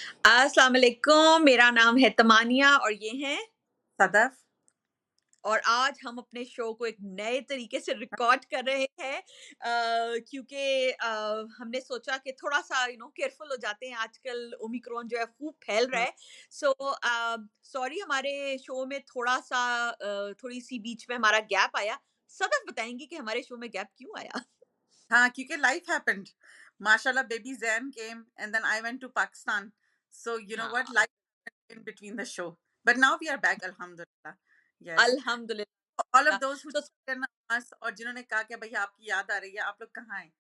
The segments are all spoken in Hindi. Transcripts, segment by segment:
अस्सलाम वालेकुम, मेरा नाम है तमानिया और ये हैं सदफ। और आज हम अपने शो को एक नए तरीके से रिकॉर्ड कर रहे हैं क्योंकि हमने सोचा कि थोड़ा-सा केयरफुल हो जाते हैं आजकल ओमिक्रॉन जो है खूब फैल रहा हुँ। है। सो सॉरी हमारे शो में थोड़ा-सा थोड़ी-सी बीच में हमारा गैप आया। सदफ बताएँगी कि हमारे शो में गैप क्यों आया? हाँ, क्योंकि लाइफ हैपेंड। माशाल्लाह baby Zain came and then I went to Pakistan. So you know what हाँ, life in between the show. But now we are back अल्हम्दुलिल्लाह। यस। ऑल ऑफ अल्हम्दुलिल्लाह। Those who so cheated on us और जिन्होंने कहा कि भैया आपकी याद आ रही है, आप लोग कहाँ हैं?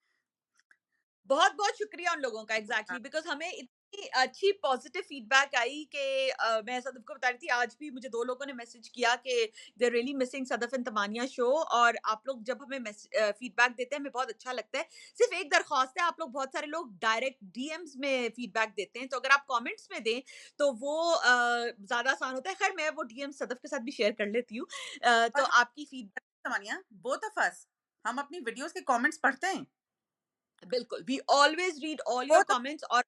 बहुत-बहुत शुक्रिया उन लोगों का हाँ, एग्ज़ैक्टली बिकॉज़ हमें इतनी अच्छी पॉज़िटिव फ़ीडबैक आई कि मैं सदफ़ को बता रही थी आज भी मुझे 2 लोगों ने मैसेज किया कि they are really missing Sadaf and Tamania show और आप लोग जब हमें फ़ीडबैक देते हैं हमें बहुत अच्छा लगता है। सिर्फ़ एक दरख़्वास्त है आप लोग बहुत सारे लोग डायरेक्ट डीएम्स में फ़ीडबैक देते हैं, तो अगर आप कमेंट्स में दें तो वो ज़्यादा आसान होता है। ख़ैर मैं वो डीएम सदफ़ के साथ भी शेयर कर लेती हूँ। तो और हम आपकी फ़ीड समानिया बोथ ऑफ अस हम अपनी वीडियोज़ के कमेंट्स पढ़ते हैं। बिल्कुल, we always read all your both comments और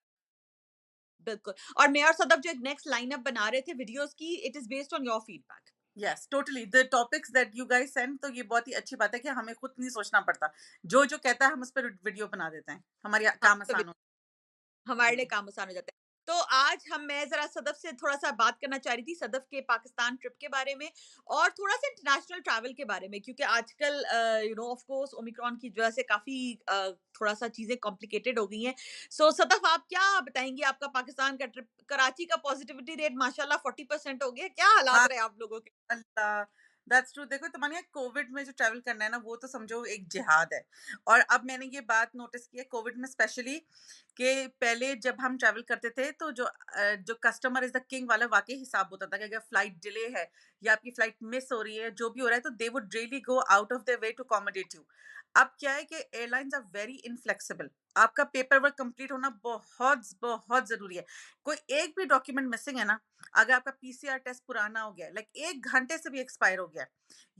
बिल्कुल, और मैं और सदफ जो एक नेक्स्ट लाइनअप बना रहे थे वीडियोज़ की, it is based on your feedback. Yes, totally the topics that you guys send तो ये बहुत ही अच्छी बात है कि हमें खुद नहीं सोचना पड़ता। जो-जो कहता है हम उस पर वीडियो बना देते हैं। हमारी हाँ, काम तो आसान हो। हमारे लिए यस। काम आसान हो जाता है। तो आज मैं ज़रा सदफ़ से थोड़ा-सा बात करना चाह रही थी, सदफ़ के पाकिस्तान ट्रिप के बारे में और थोड़ा-सा इंटरनेशनल ट्रैवल के बारे में क्योंकि आजकल ऑफ़ कोर्स ओमिक्रॉन की वजह से काफ़ी थोड़ा-सा चीज़ें कॉम्प्लिकेटेड हो गई हैं। सो सदफ़ आप क्या बताएँगी आपका पाकिस्तान का ट्रिप कराची का पॉज़िटिविटी रेट माशाल्लाह 40% हो गया, क्या हालात हाँ, रहे आप लोगों के? अल्लाह! That's true. देखो तो मानिए कोविड में जो ट्रैवल करना है ना, वो तो समझो एक जिहाद है। और अब मैंने ये बात नोटिस की है कोविड में स्पेशली कि पहले जब हम ट्रैवल करते थे तो जो कस्टमर इज़ द किंग वाला वाक़ई हिसाब होता था कि अगर फ्लाइट डिले है या आपकी फ्लाइट मिस हो रही है, जो भी हो रहा है तो they would really go out of their way to accommodate you. अब क्या है कि एयरलाइन्स आर वेरी इनफ्लेक्सिबल। आपका पेपर वर्क कंप्लीट होना बहुत बहुत ज़रूरी है। कोई एक भी डॉक्यूमेंट मिसिंग है ना, अगर आपका पीसीआर टेस्ट पुराना हो गया है, लाइक 1 घंटे से भी एक्सपायर हो गया है,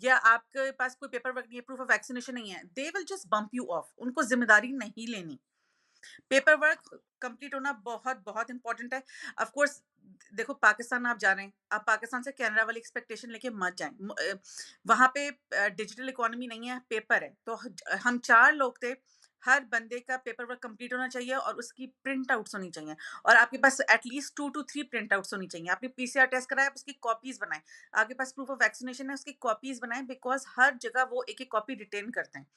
या आपके पास कोई पेपर वर्क नहीं है, प्रूफ ऑफ वैक्सीनेशन नहीं है, they will just bump you of. उनको ज़िम्मेदारी नहीं लेनी। पेपर वर्क कंप्लीट होना बहुत-बहुत इम्पोर्टेंट है। ऑफ कोर्स देखो पाकिस्तान आप जा रहे हैं, आप पाकिस्तान से कनाडा वाली एक्सपेक्टेशन लेके मत जाएँ। वहाँ पे डिजिटल इकोनॉमी नहीं है, पेपर है। तो हम 4 लोग थे, हर बंदे का पेपर वर्क कंप्लीट होना चाहिए और उसकी प्रिंट आउट्स होनी चाहिए और आपके पास एटलीस्ट 2 टू 3 प्रिंट आउट्स होनी चाहिए। आपने पीसीआर टेस्ट कराया, आप उसकी कॉपीज़ बनाएँ। आपके पास प्रूफ ऑफ वैक्सीनेशन है, उसकी कॉपीज़ बनाएँ बिकॉज़ हर जगह वो एक-एक कॉपी रिटेन करते हैं।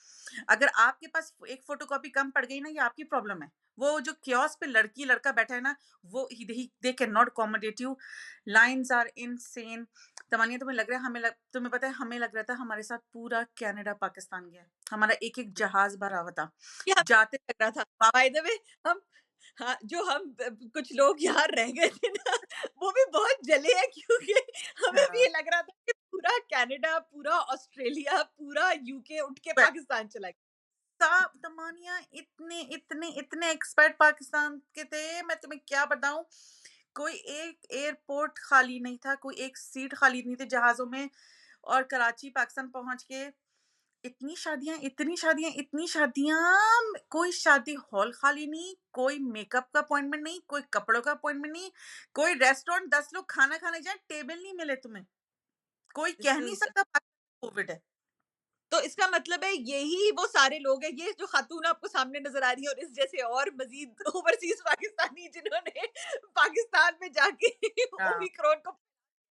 अगर आपके पास एक फोटोकॉपी कम पड़ गई ना, ये आपकी प्रॉब्लम है। वो जो कियोस्क पे लड़की लड़का बैठा है ना, वो ही they can not accommodate you. Lines are insane. Tamanna, तुम्हें लग रहा है तुम्हें पता है हमें लग रहा था हमारे साथ पूरा कनाडा पाकिस्तान गया है। हमारा एक-एक जहाज़ भरा हुआ था। क्या जाते लग रहा था? वाप बाय द वे हम हाँ, जो हम कुछ लोग यहाँ रह गए थे ना, वो भी बहुत जले हैं क्योंकि हमें भी हाँ। ये लग रहा था कि पूरा कनाडा, पूरा ऑस्ट्रेलिया, पूरा यूके उठ के ब पाकिस्तान चला गया। सब तमानिया इतने एक्सपर्ट पाकिस्तान के थे, मैं तुम्हें क्या बताऊँ। कोई एक एयरपोर्ट खाली नहीं था, कोई एक सीट खाली नहीं थी जहाज़ों में। और कराची पाकिस्तान पहुँच के इतनी शादियाँ, कोई शादी हॉल खाली नहीं, कोई मेकअप का अपॉइंटमेंट नहीं, कोई कपड़ों का अपॉइंटमेंट नहीं, कोई रेस्टोरेंट 10 लोग खाना खाने जाएँ, टेबल नहीं मिले तुम्हें। कोई दिस कह नहीं इज़ सकता पाकिस्तान कोविड है। तो इसका मतलब है यही वो सारे लोग हैं, ये जो खातून आपको सामने नज़र आ रही है और इस जैसे और मज़ीद ओवरसीज़ पाकिस्तानी जिन्होंने पाकिस्तान में जाके हाँ। ओमिक्रॉन को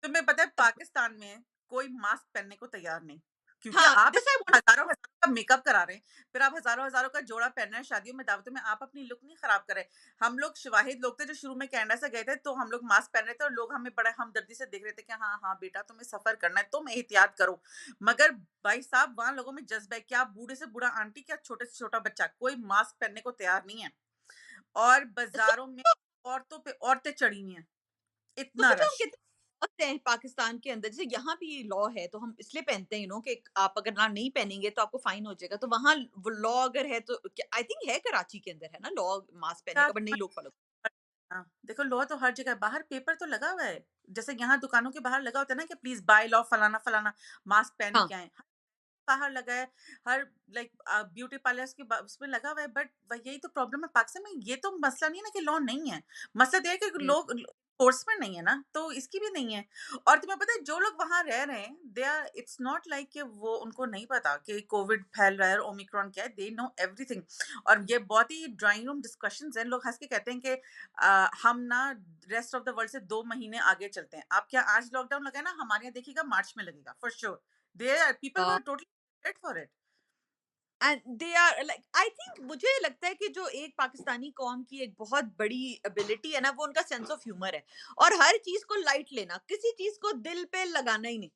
तुम्हें पता है पाकिस्तान में कोई मास्क पहनने को तैयार नहीं, क्योंकि हाँ, आप दिस आई वांट हज़ारों-हज़ारों का मेकअप करा रहे हैं, फिर आप हज़ारों-हज़ारों का जोड़ा पहन रहे हैं शादियों में, दावतों में, आप अपनी लुक नहीं खराब कर रहे। हम लोग शवाहिद लोग थे जो शुरू में कनाडा से गए थे, तो हम लोग मास्क पहन रहे थे और लोग हमें बड़ा हमदर्दी से देख रहे थे कि हाँ, हाँ बेटा तुम्हें सफ़र करना है, तुम एहतियात करो। मगर भाई साहब वहाँ लोगों में जज़्बा है, क्या बूढ़े से बूढ़ा आंटी, क्या छोटे से छोटा बच्चा, कोई मास्क पहनने को तैयार नहीं है। और सो बाज़ारों में औरतों पे औरतें चढ़ी हुई हैं, तो इतना मतलब हम रश। कितने वक़्त हैं पाकिस्तान के अंदर, जैसे यहाँ भी लॉ है तो हम इसलिए पहनते हैं कि आप अगर ना नहीं पहनेंगे तो आपको फाइन हो जाएगा। तो वहाँ वो लॉ अगर है तो क्या आई थिंक है कराची के अंदर है ना लॉ मास्क पहनने का बट नहीं लोग फॉलो हाँ, देखो लॉ तो हर जगह है, बाहर पेपर तो लगा हुआ है। जैसे यहाँ दुकानों के बाहर लगा होता है ना कि प्लीज़ बाय लॉ फलाना-फलाना, मास्क पहन हाँ, के आएँ। बाहर लगा है, हर लाइक ब्यूटी पार्लर्स के उसमें लगा हुआ है, बट यही तो प्रॉब्लम है पाकिस्तान में। ये तो मसला नहीं है ना कि लॉ नहीं है, मसला तो ये है कि हुँ। लोग फोर्समेंट नहीं है ना, तो इसकी भी नहीं है। और तुम्हें पता है जो लोग वहां रह रहे हैं, they are, it's not like कि वो उनको नहीं पता कि कोविड फैल रहा है और ओमिक्रॉन क्या है, दे नो एवरीथिंग। और ये बहुत ही ड्राइंग रूम डिस्कशंस हैं, लोग हंस के कहते हैं कि हम ना रेस्ट ऑफ द वर्ल्ड से 2 महीने आगे चलते हैं। आप क्या आज लॉकडाउन लगा है ना, हमारे यहाँ देखिएगा मार्च में लगेगा for sure. They are people uh, were totally prepared for it. And they are like I think मुझे लगता है कि जो एक पाकिस्तानी कौम की एक बहुत बड़ी एबिलिटी है ना, वो उनका सेंस ऑफ ह्यूमर है और हर चीज़ को लाइट लेना, किसी चीज़ को दिल पे लगाना ही नहीं।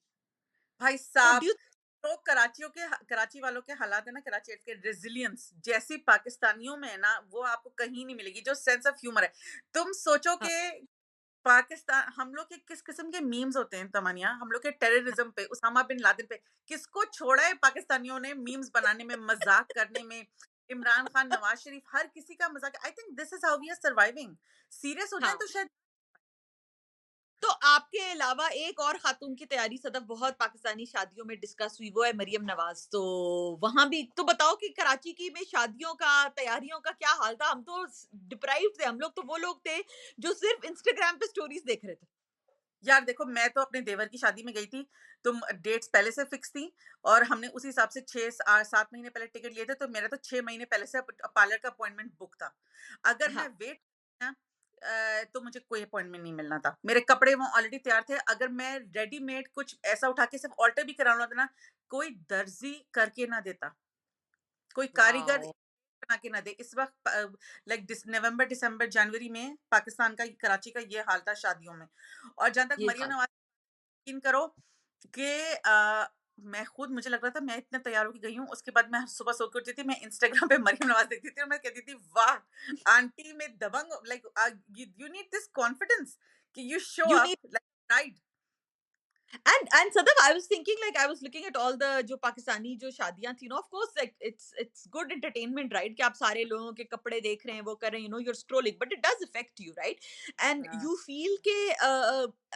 भाई तो साहब, डू यू तो कराची वालों के हालात है ना, कराची के रेजिलियंस जैसी पाकिस्तानियों में है ना, वो आपको कहीं नहीं मिलेगी, जो सेंस ऑफ ह्यूमर है। तुम सोचो हाँ, कि पाकिस्तान, हम लोग के किस किस्म के मीम्स होते हैं तमन्या, हम लोग के टेररिज्म पे, उसामा बिन लादेन पे, किसको छोड़ा है पाकिस्तानियों ने मीम्स बनाने में, मजाक करने में। इमरान खान, नवाज शरीफ, हर किसी का मजाक। I think this is how we are surviving. Serious हो जाए हाँ। तो शायद। तो आपके अलावा एक और खातून की तैयारी सदफ बहुत पाकिस्तानी शादियों में डिस्कस हुई, वो है मरियम नवाज। तो वहां भी तो बताओ कि कराची की में शादियों का, तैयारियों का क्या हाल था। हम तो डिप्राइव्ड थे, हम लोग तो वो लोग थे जो सिर्फ इंस्टाग्राम पे स्टोरीज देख रहे थे। यार देखो, मैं तो अपने देवर की शादी में गई थी, तो डेट्स पहले से फिक्स थी, और हमने उसी हिसाब से 6-7 महीने पहले टिकट लिए थे, तो मेरा तो 6 महीने पहले से पार्लर का अपॉइंटमेंट बुक था। अगर मैं हाँ, वेट ना, तो मुझे कोई अपॉइंटमेंट नहीं मिलना था। मेरे कपड़े वहाँ ऑलरेडी तैयार थे। अगर मैं रेडीमेड कुछ ऐसा उठा के सिर्फ ऑल्टर भी कराना होता ना, कोई दर्जी करके ना देता, कोई कारीगर वाओ। बना के ना दे। इस वक्त लाइक नवंबर, दिसंबर, जनवरी में पाकिस्तान का, कराची का ये हाल था शादियों में। और जहां तक ये मरियम हाल। नवाज, यकीन करो कि मैं खुद, मुझे लग रहा था मैं इतने तैयार होके गई हूँ, उसके बाद मैं सुबह सो के उठती थी, मैं इंस्टाग्राम पे मरियम नवाज देखती थी और मैं कहती थी वाह आंटी में दबंग, like you need this confidence कि you show you up like right. and Sadaf, I was thinking, like, I was looking at all the जो पाकिस्तानी जो शादियां थी ना, of course like it's good entertainment, right, कि आप सारे लोगों के कपड़े देख रहे हैं, वो कर रहे हैं, you're scrolling, but it does affect you, right, and you feel कि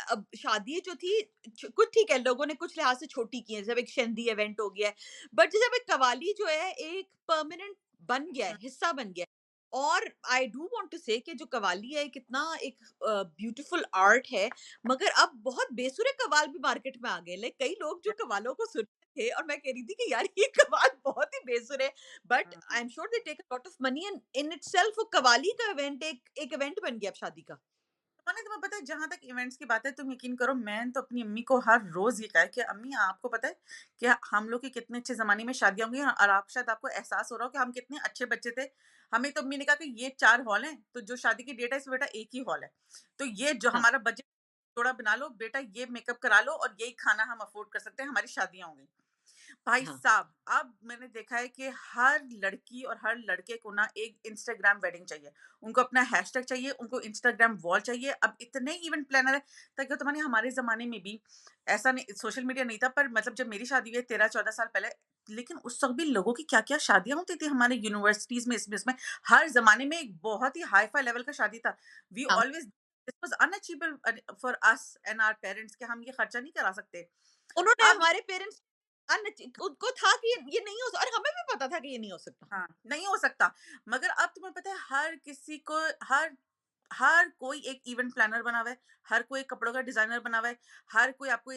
अब शादी जो थी कुछ ठीक है, लोगों ने कुछ लिहाज से छोटी की है, जब एक शंदी इवेंट हो गया है, बट जब एक कवाली जो है एक परमानेंट बन गया है, हिस्सा बन गया है। और आई डू वांट टू से कि जो कवाली है कितना एक ब्यूटीफुल आर्ट है, मगर अब बहुत बेसुरे कव्वाल भी मार्केट में आ गए। लाइक कई लोग जो कव्वालों को सुनते थे और मैं कह रही थी कि यार ये कव्वाल बहुत ही बेसुरे है, but I am sure they take a lot of money and in itself वो कव्वाली का इवेंट एक इवेंट बन गया अब शादी का। मैंने, तुम्हें पता है, जहाँ तक इवेंट्स की बात है, तुम यकीन करो, मैंने तो अपनी अम्मी को हर रोज ये कहा है कि अम्मी, आपको पता है कि हम लोग के कितने अच्छे जमाने में शादियां होंगी, और आप शायद आपको एहसास हो रहा हो कि हम कितने अच्छे बच्चे थे। हमें तो अम्मी ने कहा कि ये 4 हॉल हैं, तो जो शादी की डेट है इसमें बेटा एक ही हॉल है, तो ये जो हाँ, हमारा बजट थोड़ा बना लो बेटा, ये मेकअप करा लो, और यही खाना हम अफोर्ड कर सकते हैं, हमारी शादियां होंगी। भाई हाँ, साहब, अब मैंने देखा है कि हर लड़की और हर लड़के को ना एक इंस्टाग्राम वेडिंग चाहिए। उनको अपना हैशटैग चाहिए, उनको इंस्टाग्राम वॉल चाहिए। अब इतने इवेंट प्लानर है, ताकि तुम्हारे, हमारे ज़माने में भी ऐसा नहीं, सोशल मीडिया नहीं था, पर मतलब जब मेरी शादी हुई है 13-14 साल पहले, लेकिन उस वक़्त भी लोगों की क्या-क्या शादियाँ होती थी हमारे यूनिवर्सिटीज़ में, इसमें। हर ज़माने में एक बहुत ही हाई-फाई लेवल का शादी था। वी हाँ। Always, this was unachievable for us and our parents कि हम ये खर्चा नहीं करा सकते। उन्होंने अब हमारे पेरेंट्स उनको था कि ये नहीं हो सकता और हमें भी पता था कि ये नहीं हो सकता। हाँ, नहीं हो सकता। मगर अब तुम्हें पता है, हर किसी को, हर हर कोई एक इवेंट प्लानर बना हुआ है, हर कोई कपड़ों का डिज़ाइनर बना हुआ है, हर कोई आपको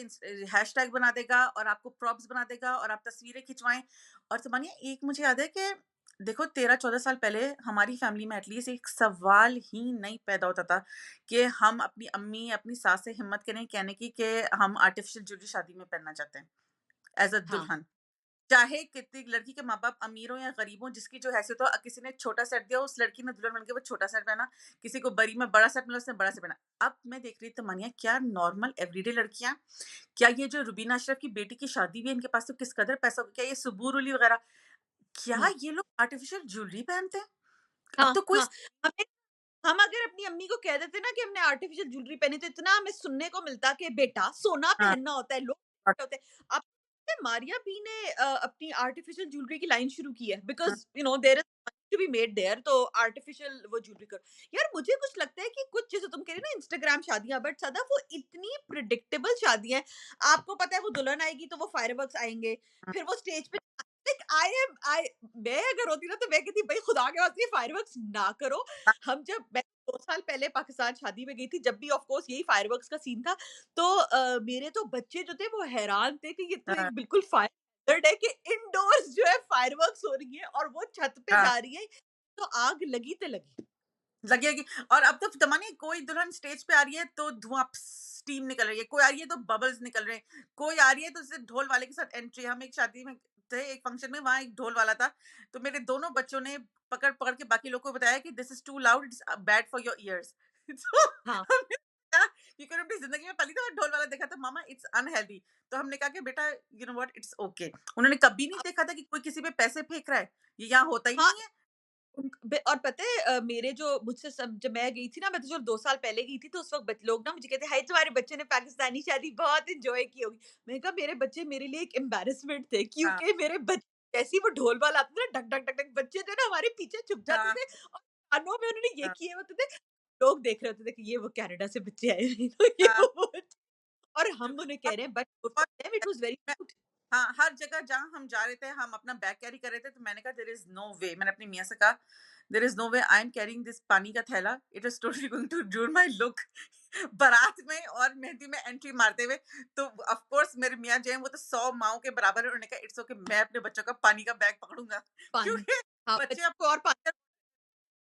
हैशटैग बना देगा और आपको प्रॉप्स बना देगा और आप तस्वीरें खिंचवाएँ। और तो मानिए, एक मुझे याद है कि देखो, 13-14 साल पहले हमारी फैमिली में एटलीस्ट एक सवाल ही नहीं पैदा होता था कि हम अपनी अम्मी, अपनी सास से हिम्मत करें कहने की कि हम आर्टिफ़िशियल ज्वेलरी शादी में पहनना चाहते हैं, एज़ अ हाँ, दुल्हन। चाहे कितनी लड़की के माँ-बाप अमीर हों या गरीब हों, जिसकी जो हैसियत हो, किसी ने एक छोटा सेट दिया, उस लड़की ने दुल्हन बन के वो छोटा सेट पहना, किसी को बरी में बड़ा सेट मिला, उसने बड़ा सेट पहना। अब मैं देख रही थी तमन्या, क्या नॉर्मल एवरीडे लड़कियाँ, क्या ये जो रुबीना अशरफ की बेटी की शादी हुई है, इनके पास तो किस कदर पैसा होगा, क्या ये सुबूर अली वगैरह, क्या हाँ, ये लोग आर्टिफिशियल ज्वेलरी पहनते हैं? अब हाँ, तो कोई। हाँ। हमें हम अगर अपनी अम्मी को कह देते ना कि हमने आर्टिफिशियल ज्वेलरी पहनी, तो इतना हमें सुनने को मिलता कि बेटा सोना हाँ, पहनना होता है, लोग हाँ, होते हैं। अब मारिया बी ने अपनी आर्टिफिशियल ज्वेलरी की लाइन शुरू की है हाँ। Because there is to be made there, तो आर्टिफिशियल वो ज्वेलरी करो। यार मुझे कुछ लगता है कि कुछ जैसे तुम कह रही हो ना इंस्टाग्राम शादियां, बट सदा वो इतनी प्रिडिक्टेबल शादियां हैं। आपको पता है वो दुल्हन आएगी तो वो फायरवर्क्स आएंगे, हुँ, फिर वो स्टेज पे लाइक आई मैं अगर होती ना तो मैं कहती भाई खुदा के वास्ते फायरवर्क्स ना करो। हाँ, हम जब मैं 2 साल पहले पाकिस्तान शादी में गई थी, जब भी ऑफ कोर्स यही फायरवर्क्स का सीन था, तो मेरे तो बच्चे जो थे वो हैरान थे कि ये तो हाँ, एक बिल्कुल फायर है कि इंडोर्स जो है फायरवर्क्स हो रही है और वो छत पे हाँ। जा रही है, तो आग लगी तो लगी। लगेगी। और अब तो तमन्नी कोई दुल्हन स्टेज पे आ रही है तो धुआं स्टीम निकल रही है, कोई आ रही है तो बबल्स निकल रहे हैं, कोई आ रही है तो सिर्फ ढोल वाले के साथ एंट्री। हम एक शादी में थे, एक फंक्शन में, वहां एक ढोल वाला था, तो मेरे दोनों बच्चों ने पकड़ पकड़ के बाकी लोग को बताया कि this is too loud, it's bad for your ears. तो हाँ, हमने कहा, क्योंकि हमने अपनी जिंदगी में पहली दफा ढोल वाला देखा था, मामा इट्स अनहेल्दी। तो हमने कहा कि बेटा you know what, it's okay. उन्होंने कभी नहीं देखा था कि कोई किसी पे पैसे फेंक रहा है, ये यहाँ होता ही हाँ, नहीं है। और पता है मेरे जो मुझसे सब जब मैं गई थी ना, मैं तो चलो 2 साल पहले गई थी, तो उस वक्त लोग ना मुझे कहते हाय तुम्हारे बच्चे ने पाकिस्तानी शादी बहुत इंजॉय की होगी। मैंने कहा मेरे बच्चे मेरे लिए एक एम्बैरेसमेंट थे, हाँ, क्योंकि मेरे बच्चे जैसे ही वो ढोल वाला आता था ना, ढक ढक ढक ढक, बच्चे जो है ना हमारे पीछे छुप जाते हाँ, थे और कानों में उन्होंने ये हाँ, किए होते थे। लोग देख रहे होते थे कि ये वो कनाडा से बच्चे आए हैं, तो ये हाँ, वो। और ट्रू। हम उन्हें कह रहे हैं बट और for them it was very मैं क्यूट। हाँ, हर जगह जहाँ हम जा रहे थे, हम अपना बैग कैरी कर रहे थे, तो मैंने कहा देयर इज़ नो वे, मैंने अपनी मियाँ से कहा, there is no way I am carrying this पानी का थैला, it is totally going to ruin my look. बारात में और मेहंदी में एंट्री मारते हुए, तो ऑफ कोर्स मेरे मियाँ जो हैं वो तो 100 माँओं के बराबर है। उन्होंने कहा इट्स ओके, मैं अपने बच्चों का पानी का बैग पकड़ूँगा। पानी, क्योंकि हाँ, बच्चे अब बच्चों को और पानी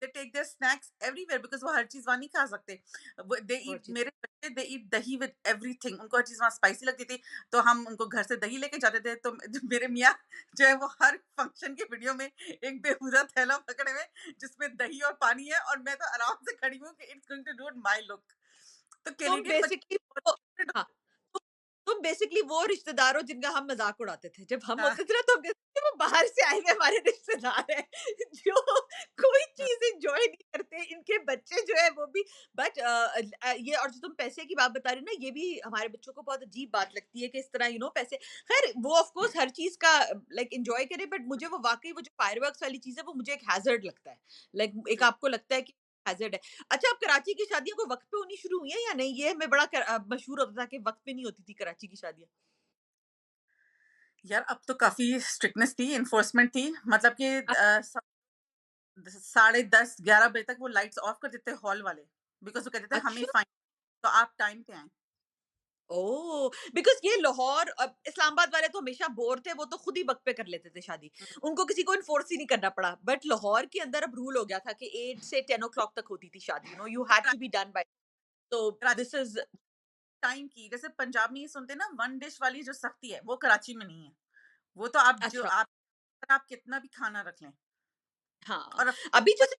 they take their snacks everywhere, because वो हर चीज़ वहाँ नहीं खा सकते। वो दे और ईट, चीज़। मेरे बच्चे दे ईट दही विद एवरीथिंग, उनको हर चीज़ वहाँ स्पाइसी लगती थी, तो हम उनको घर से दही लेके जाते थे, तो मेरे मियाँ जो है वो हर फंक्शन की वीडियो में एक बेहुदा थैला पकड़े हुए जिसमें दही और पानी है, और मैं तो आराम से खड़ी हूँ कि it's going to ruin my look. तो तुम कैनेडियन बेसिकली बच्चे वो हाँ, तुम तुम बेसिकली वो रिश्तेदार हो जिनका हम मज़ाक उड़ाते थे। जब हम हाँ, होते थे ना तो हम कहते थे वो बाहर से आए हुए हमारे रिश्तेदार हैं, जो कोई हाँ, चीज़ एन्जॉय नहीं करते, इनके बच्चे जो है वो भी। बट ये और जो तुम पैसे की बात बता रहे हो ना, ये भी हमारे बच्चों को बहुत अजीब बात लगती है कि इस तरह पैसे, ख़ैर वो ऑफ कोर्स हर चीज़ का लाइक एन्जॉय करें, बट मुझे वो वाक़ई वो जो फायरवर्क्स वाली चीज़ है वो मुझे एक हैज़र्ड लगता है। लाइक एक ट्रू। आपको लगता है कि हैज़र्ड है। अच्छा, अब कराची की शादियाँ को वक़्त पे होनी शुरू हुई हैं या नहीं? ये हमें बड़ा मशहूर होता था कि वक़्त पे नहीं होती थी कराची की शादियाँ। यार अब तो काफ़ी स्ट्रिक्टनेस थी, एनफोर्समेंट थी, मतलब कि अ, सब साढ़े 10 11 बजे तक वो लाइट्स ऑफ कर देते हॉल वाले, बिकॉज़ वो कहते थे हमें अच्छा। फाइन, तो आप टाइम पे आएँ। ओह! बिकॉज़ ये लाहौर इस्लामाबाद वाले तो हमेशा बोर थे, वो तो खुद ही वक़्त पे कर लेते थे शादी। हुँ, उनको किसी को एनफोर्स ही नहीं करना पड़ा। बट लाहौर के अंदर अब रूल हो गया था कि 8 से 10 ओ क्लॉक तक होती थी शादी, यू हैड करा टू बी डन बाय। तो कराची दिस इज़ टाइम की, जैसे पंजाब में ये सुनते हैं ना वन डिश वाली जो सख्ती है, वो कराची में नहीं है। वो तो आप जो अच्छा, आप कितना भी खाना रख लें, हाँ। और ऑफ अभी कोर्स जैसे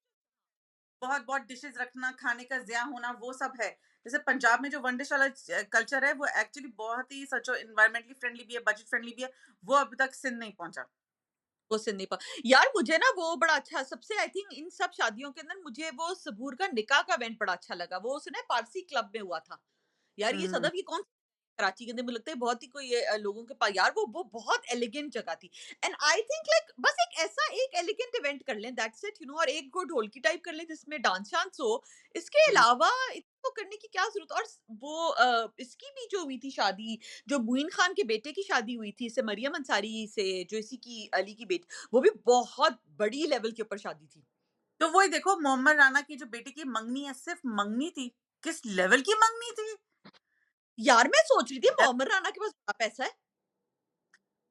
बहुत-बहुत डिशेज़ रखना, खाने का ज़िया होना, वो सब है। जैसे पंजाब में जो वन डिश वाला कल्चर है, वो एक्चुअली बहुत ही सचो एनवायरमेंटली फ्रेंडली भी है, बजट फ्रेंडली भी है, वो अभी तक सिंध नहीं पहुँचा। वो सिंधी प यार मुझे ना वो बड़ा अच्छा सबसे आई थिंक इन सब शादियों के अंदर मुझे वो सबूर का निकाह का इवेंट बड़ा अच्छा लगा। वो उसने पारसी क्लब में हुआ था। यार ये हुँ, सदफ़ ये कौन कराची के अंदर मुझे लगता है बहुत ही कोई लोगों के पास यार वो बहुत एलिगेंट जगह थी। एंड आई थिंक लाइक बस एक ऐसा एक एलिगेंट इवेंट कर लें दैट्स इट, और एक को ढोलकी टाइप कर लें जिसमें डांस शांस हो। इसके हुँ। अलावा इसको करने की क्या ज़रूरत। और वो इसकी भी जो हुई थी शादी, जो मुइन खान के बेटे की शादी हुई थी इससे मरियम अंसारी से, जो इसी की अली की बेटी, वो भी बहुत बड़ी लेवल के ऊपर शादी थी। तो वही देखो, मोहम्मद राना की जो बेटी की मंगनी है, सिर्फ़ मंगनी थी, किस लेवल की मंगनी थी। यार मैं सोच रही थी यार, मोहम्मद राना के पास बड़ा पैसा है।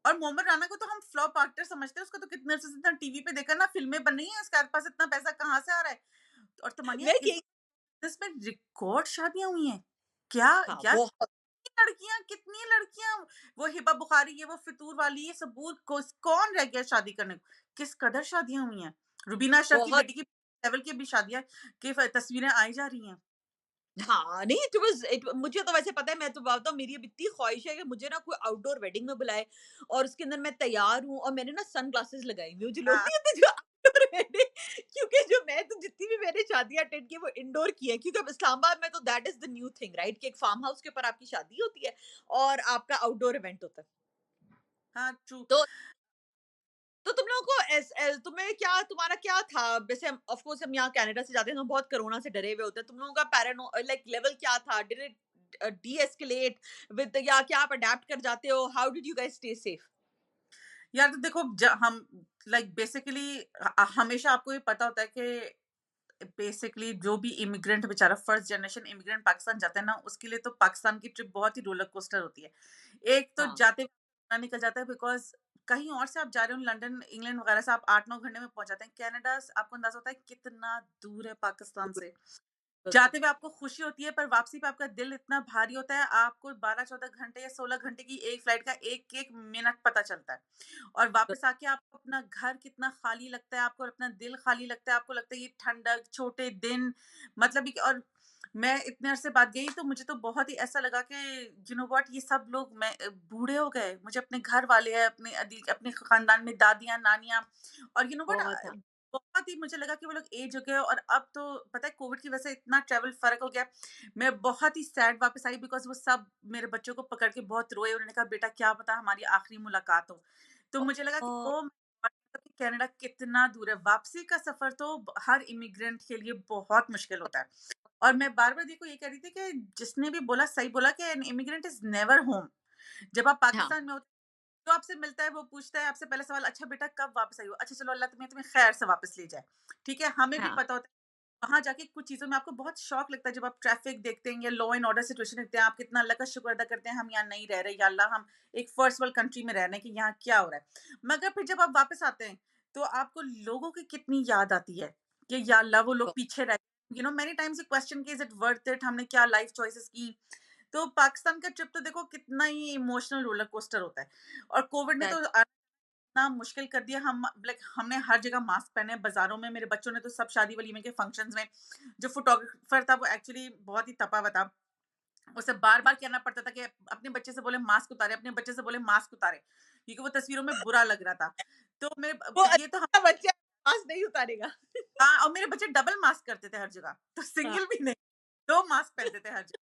और मोहम्मद राना को तो हम फ्लॉप एक्टर समझते हैं, उसको तो कितने अर्से से इतना टीवी पे देखा ना, फ़िल्में बन रही हैं, उसके पास इतना पैसा कहाँ से आ रहा है? और तो मानिए मैं इस यही इसमें रिकॉर्ड शादियाँ हुई हैं। क्या हाँ, यार, बहुत कितनी लड़कियाँ, वो हिबा बुखारी, ये वो फितूर वाली, ये सबूत कौन रह गया शादी करने को? किस कदर शादियाँ हुई हैं। रुबीना अशरफ की बहुत बेटी की लेवल की भी शादियाँ की तस्वीरें आई जा रही हैं। हाँ, नहीं इट वाज़ इट मुझे तो वैसे पता है, मैं तो बताऊँ मेरी अब इतनी ख़्वाहिश है कि मुझे ना कोई आउटडोर वेडिंग में बुलाए और उसके अंदर मैं तैयार हूँ और मैंने ना सनग्लासेस लगाई हुई हूँ, जो लोग हाँ, नहीं होते जो आउटडोर वेडिंग, क्योंकि जो मैं तो जितनी भी मैंने शादियाँ अटेंड की है वो इंडोर की है, क्योंकि अब इस्लामाबाद में तो that is the new thing right, कि एक फार्म हाउस के ऊपर आपकी शादी होती है और आपका आउटडोर इवेंट होता है। हाँ, ट्रू। तो तो तुम लोगों को तुम्हें क्या तुम्हारा क्या था? वैसे हम ऑफ कोर्स हम यहाँ कनाडा से जाते हैं तो हम बहुत कोरोना से डरे हुए होते हैं। तुम लोगों का लाइक लेवल क्या था? डिड इट डी-एस्केलेट विद या क्या आप अडैप्ट कर जाते हो? How did you guys stay safe? यार तो देखो हम लाइक बेसिकली हमेशा आपको ये पता होता है कि बेसिकली जो भी इमिग्रेंट बेचारा फर्स्ट जनरेशन इमिग्रेंट पाकिस्तान जाता है ना, उसके लिए तो पाकिस्तान की ट्रिप बहुत ही रोलर कोस्टर होती है। एक तो हाँ, जाते हुए निकल जाता है, बिकॉज कहीं और से आप जा रहे हो, लंदन इंग्लैंड वगैरह से आप 8-9 घंटे में पहुंच जाते हैं। कनाडा आपको अंदाजा होता है कितना दूर है पाकिस्तान से। बिल्कुल, जाते हुए आपको खुशी होती है, पर वापसी पे आपका दिल इतना भारी होता है, आपको 12-14 घंटे या 16 घंटे की एक फ्लाइट का एक एक मिनट पता चलता है। और वापस आके आपको अपना घर कितना खाली लगता है, आपको अपना दिल खाली लगता है, आपको लगता है ये ठंडक, छोटे दिन, मतलब ये। और मैं इतने अरसे बाद गई तो मुझे तो बहुत ही ऐसा लगा कि यू नो व्हाट, ये सब लोग बूढ़े हो गए। मुझे अपने घर वाले हैं, अपने खानदान में दादियाँ, नानियाँ, और यू नो बहुत हाँ, व्हाट, बहुत ही मुझे लगा कि वो लोग एज हो गए। और अब तो पता है कोविड की वजह से इतना ट्रैवल फ़र्क हो गया। मैं बहुत ही सैड वापस आई, बिकॉज़ वो सब मेरे बच्चों को पकड़ के बहुत रोए। उन्होंने कहा, "बेटा क्या पता हमारी आखिरी मुलाकात हो।" तो मुझे लगा कि ओह! Oh my God! मतलब कि कनाडा कितना दूर है। वापसी का सफ़र तो हर इमिग्रेंट के लिए बहुत मुश्किल होता है। और मैं बार-बार देखो ये कह रही थी कि जिसने भी बोला सही बोला कि N immigrant is never home. जब आप हाँ, पाकिस्तान में होते, जो आपसे मिलता है वो पूछता है आपसे पहला सवाल, "अच्छा बेटा कब वापस आई हो?" "अच्छा चलो, अल्लाह तुम्हें तुम्हें खैर से वापस ले जाए।" ठीक है? हमें भी हाँ, पता होता है, वहाँ जाके कुछ चीज़ों में आपको बहुत शॉक लगता है, जब आप ट्रैफ़िक देखते हैं या लॉ एंड ऑर्डर सिचुएशन देखते हैं, आप कितना अल्लाह का शुक्र अदा करते हैं, हम यहाँ नहीं रह रहे, या अल्लाह हम एक फर्स्ट वर्ल्ड कंट्री में रह रहे हैं, कि यहाँ क्या हो रहा है। मगर फिर जब आप वापस आते हैं, तो आपको लोगों की कितनी याद आती है, कि या अल्लाह वो लोग पीछे रह गए। You know many times you question कि इज़ इट वर्थ इट, हमने क्या लाइफ़ चॉइसेस की। तो पाकिस्तान का ट्रिप तो देखो कितना ही इमोशनल रोलर कोस्टर होता है। और कोविड ने तो दैट्स इतना मुश्किल कर दिया। हम लाइक हमने हर जगह मास्क पहने हैं, बाज़ारों में मेरे बच्चों ने तो सब शादी वलीमे के फंक्शंस में, जो फोटोग्राफर था वो एक्चुअली बहुत ही तपा हुआ था। उसे बार-बार कहना पड़ता था कि अपने बच्चे से बोले मास्क उतारे, अपने बच्चे से बोले मास्क उतारे, क्योंकि वो तस्वीरों में बुरा लग रहा था। तो मैं वो ये तो हम अच्छा बच्चा मास्क नहीं उतारेगा। हाँ, और मेरे बच्चे डबल मास्क करते थे हर जगह, तो हाँ, सिंगल भी नहीं, 2 मास्क पहनते थे हर जगह।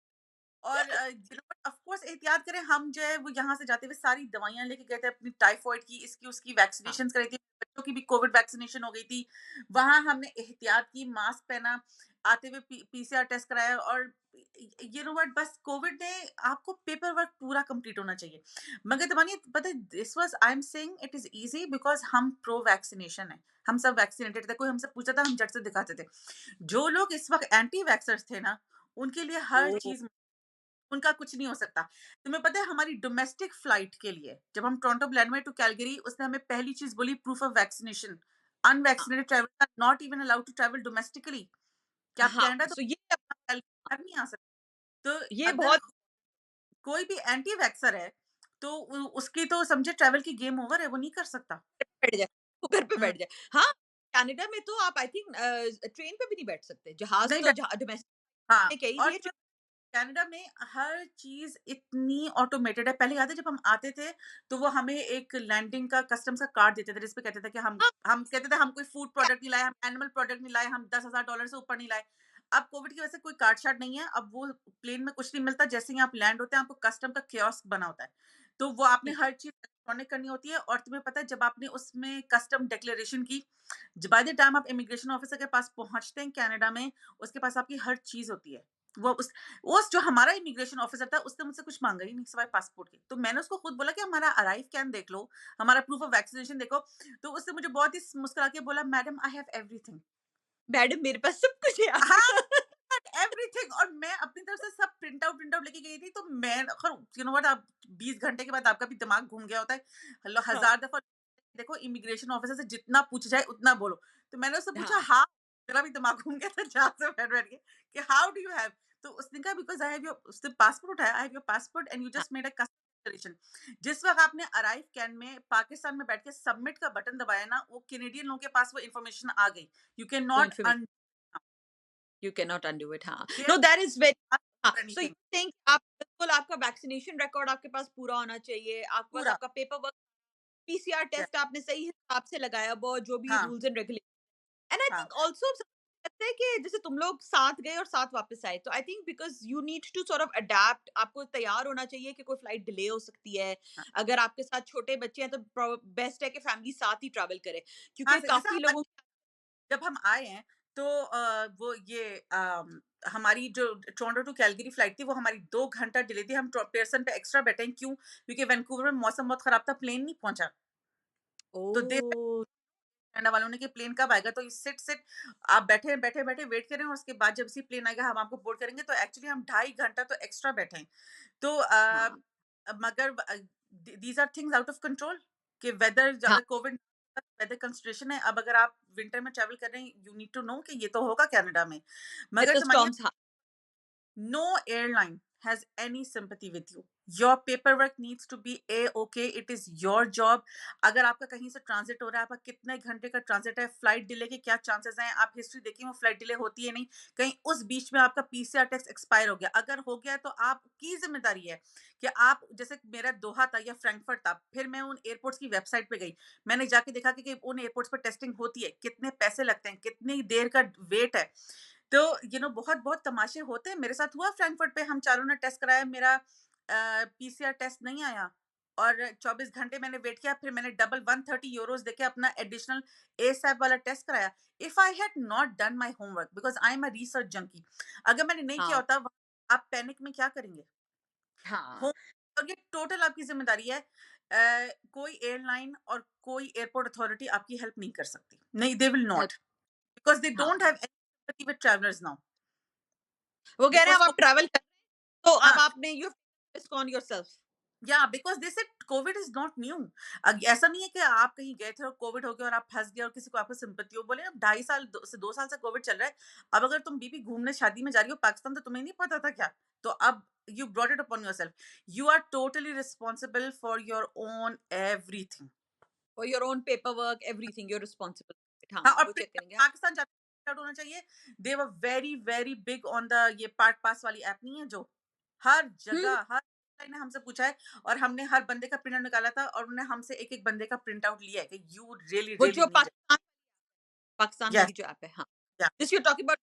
और यू नो ऑफ कोर्स एहतियात करें, हम जो है वो यहाँ से जाते हुए सारी दवाइयाँ लेके गए थे, अपनी टाइफाइड की, इसकी उसकी हाँ, वैक्सीनेशंस कराई थी, बच्चों की भी कोविड वैक्सीनेशन हो गई थी। वहाँ हमने एहतियात की, मास्क पहना, आते हुए पीसीआर टेस्ट कराया। और यू नो व्हाट, बस कोविड ने आपको पेपर वर्क पूरा कंप्लीट होना चाहिए। मगर तो मानिए, पता है this was, I am saying it is easy because हम प्रो वैक्सीनेशन है। हम सब वैक्सीनेटेड थे, कोई हमसे पूछता था हम झट से दिखाते थे। जो लोग इस वक़्त एंटी वैक्सर्स थे ना, उनके लिए हर ओह! चीज़, उनका कुछ नहीं हो सकता। तुम्हें पता है हमारी डोमेस्टिक फ्लाइट के लिए जब हम टोरंटो ग्लेनवे टू कैलगरी, उसने हमें पहली चीज़ बोली, प्रूफ ऑफ वैक्सीनेशन। हाँ, unvaccinated travellers are not even allowed to travel domestically. कि आप हाँ, कनाडा तो सो कैलगरी नहीं आ सकते। तो ये अगर बहुत कोई भी एंटी वैक्सर है, तो उसकी तो समझे ट्रैवल की गेम ओवर है, वो नहीं कर सकता। बैठ जाए, वो घर पे हुँ, बैठ जाए। हाँ, कनाडा में तो आप आई थिंक ट्रेन पे भी नहीं बैठ सकते। जहाज़ नहीं तो बैठ डोमेस्टिक हाँ, में कह ही और रही है। कनाडा में हर चीज़ इतनी ऑटोमेटेड है। पहले याद है जब हम आते थे, तो वो हमें एक लैंडिंग का कस्टम्स का कार्ड देते थे, जिस पे कहते थे कि हाँ, हम कहते थे हम कोई फूड प्रोडक्ट नहीं लाए, हम एनिमल प्रोडक्ट नहीं लाए, हम $10,000 से ऊपर नहीं लाए। अब कोविड की वजह से कोई कार्ड-शार्ट नहीं है, अब वो प्लेन में कुछ नहीं मिलता, जैसे ही आप लैंड होते हैं, आपको कस्टम का कियोस्क बना होता है। तो वो आपने ठीक है, हर चीज़ इलेक्ट्रॉनिक करनी होती है। और तुम्हें पता है जब आपने उसमें कस्टम डिक्लेरेशन की, बाय द टाइम आप इमिग्रेशन ऑफिसर के पास पहुँचते हैं कनाडा में, उसके पास आपकी हर चीज़ होती है। वो उस जो हमारा इमिग्रेशन ऑफिसर था, उसने मुझसे कुछ माँगा ही नहीं सिवाय पासपोर्ट के। तो मैंने उसको खुद बोला कि हमारा अराइव कैन देख लो, हमारा प्रूफ ऑफ वैक्सीनेशन देखो। तो उसने मुझे बहुत ही मुस्कुरा के बोला, madam I have everything. Madam मेरे पास सब कुछ है हाँ, आपका। एवरीथिंग। और मैं अपनी तरफ से सब प्रिंट आउट लेके गई थी। तो मैं खैर, यू नो व्हाट, आप 20 घंटे के बाद आपका भी दिमाग घूम गया होता है। हलो हाँ, हज़ार दफ़ा देखो, इमिग्रेशन ऑफिसर से जितना पूछा जाए उतना बोलो। तो मैंने उससे पूछा, हाँ, हाँ, मेरा भी दिमाग घूम गया था जहाँ से बैठ-बैठ के, कि हाउ डू यू हैव? तो उसने कहा, बिकॉज़ आई हैव योर, उसने पासपोर्ट उठाया, I have your passport and you हाँ, just made a custom declaration. जिस वक़्त आपने अराइव कैन में पाकिस्तान में बैठ के सबमिट का बटन दबाया ना, वो कैनेडियन लोगों के पास वो इन्फॉर्मेशन आ गई। यू कैन वो not information undo you can not undo it हाँ। They know that is very हाँ, for so you anything. Think आप बिल्कुल आपका वैक्सीनेशन रिकॉर्ड आपके पास पूरा होना चाहिए, आपके पास पूरा। आपका पेपर वर्क, पीसीआर या टेस्ट आपने सही हिसाब से लगाया वो जो भी हाँ, rules and regulations and I हाँ, थिंक आल्सो लगता है कि जैसे तुम लोग साथ गए और साथ वापस आए, तो I think because you need to sort of adapt, आपको तैयार होना चाहिए कि कोई फ्लाइट डिले हो सकती है। हाँ, अगर आपके साथ छोटे बच्चे हैं तो बेस्ट है कि फैमिली साथ ही ट्रैवल करे, हाँ, क्योंकि सही जैसे काफ़ी हमारे लोगों जब हम आए हैं तो वो ये हमारी जो टोरंटो टू कैलगरी फ्लाइट थी वो हमारी 2 घंटा डिले थी। हम पेयरसन पे एक्स्ट्रा बैठे हैं क्यों? क्योंकि वैंकूवर में मौसम बहुत खराब था, प्लेन नहीं पहुँचा। तो दे ओह! कनाडा वालों ने कि प्लेन कब आएगा? तो सिट आप बैठे वेट करें और उसके बाद जब सी प्लेन आएगा हम आपको बोर्ड करेंगे। तो एक्चुअली हम 2.5 घंटा तो एक्स्ट्रा बैठे हैं। तो हाँ, मगर these are things out of control कि वेदर हाँ, अगर कोविड वेदर कंसिडरेशन है। अब अगर आप विंटर में ट्रैवल कर रहे हैं, यू नीड टू नो कि ये तो होगा कनाडा में। मगर विंटर तमन्ना, स्टॉर्म्स हाँ, no airline has any sympathy with you. Your paperwork needs to be a-okay. It is your job. अगर आपका कहीं से ट्रांजिट हो रहा है, आपका कितने घंटे का ट्रांजिट है, फ्लाइट डिले के क्या चांसेस हैं, आप हिस्ट्री देखिए, वो फ्लाइट डिले होती है नहीं। कहीं उस बीच में आपका पीसीआर टेस्ट एक्सपायर हो गया, अगर हो गया तो आपकी जिम्मेदारी है कि आप, जैसे मेरा दोहा था या फ्रैंकफर्ट था, फिर मैं उन एयरपोर्ट्स की वेबसाइट पे गई, मैंने जाके देखा कि उन एयरपोर्ट्स पर टेस्टिंग होती है, कितने पैसे लगते हैं, कितनी देर का वेट है। तो बहुत बहुत तमाशे होते हैं। मेरे साथ हुआ फ्रैंकफर्ट पे, हम चारों ने टेस्ट कराया, मेरा पीसीआर टेस्ट नहीं आया और 24 घंटे मैंने वेट किया, फिर मैंने डबल 130 यूरोस देके अपना एडिशनल एसएप वाला टेस्ट कराया। If I had not done my homework because I am a research junkie, अगर मैंने नहीं किया हाँ, होता, आप पैनिक में क्या करेंगे? हाँ, होम और ये टोटल आपकी जिम्मेदारी है। कोई एयरलाइन और कोई एयरपोर्ट अथॉरिटी आपकी हेल्प नहीं कर सकती, नहीं, they will help not, because they हाँ, don't have any sympathy with travellers now. वो कह रहे हैं बिकॉज अब आप ट्रैवल कर तो अब हाँ, आपने यू रिस्क ऑन योरसेल्फ। या because they said Covid is not new. ऐसा नहीं है कि आप कहीं गए थे और कोविड हो गया और आप फंस गए और किसी को आपको सिंपत्ति हो, बोले अब 2.5 साल से 2 साल से कोविड चल रहा है। अब अगर तुम बीबी घूमने शादी में जा रही हो पाकिस्तान, तो तुम्हें नहीं पता था क्या? तो अब you brought it upon yourself. You are totally responsible for your own everything. For your own paper work, everything you are responsible. हाँ, हाँ, और वो फिर चेक जब करेंगे। पाकिस्तान जाते स्टार्ट होना चाहिए, they were very very big on the ये पार्ट पास वाली ऐप नहीं है जो, हर हम्म, जगह हर ने हमसे पूछा है और हमने हर बंदे का प्रिंट आउट निकाला था और उन्होंने हमसे एक एक बंदे का प्रिंट आउट लिया है कि यू रियली वो रियली जो नीड इट। पाकिस्तान वाली यस, जो ऐप है, हाँ, या दिस यू टॉकिंग अबाउट।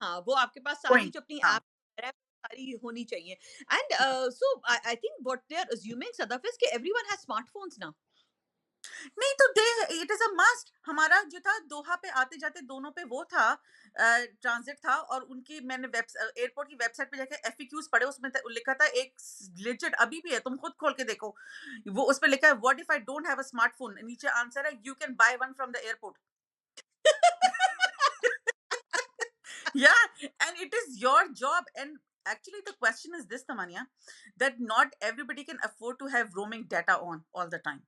हाँ, वो आपके पास सारी गोइंग, जो अपनी हाँ। ऐप है, सारी होनी चाहिए। And so I think what they are assuming Sadaf is कि एवरीवन हैज स्मार्टफोन्स नाउ। नहीं तो they it is a must. हमारा जो था दोहा पे आते जाते दोनों पे वो था, ट्रांजिट था और उनकी मैंने एयरपोर्ट की वेबसाइट पे जाके एफएक्यूज पढ़े, उसमें लिखा था एक लिजिट अभी भी है, तुम खुद खोल के देखो, वो उस पे लिखा है what if I don't have a smartphone, नीचे आंसर है you can by one from the airport. Yeah, and it is your job. And actually, the question is this, Tamania, that not everybody can afford to have roaming data on all the time.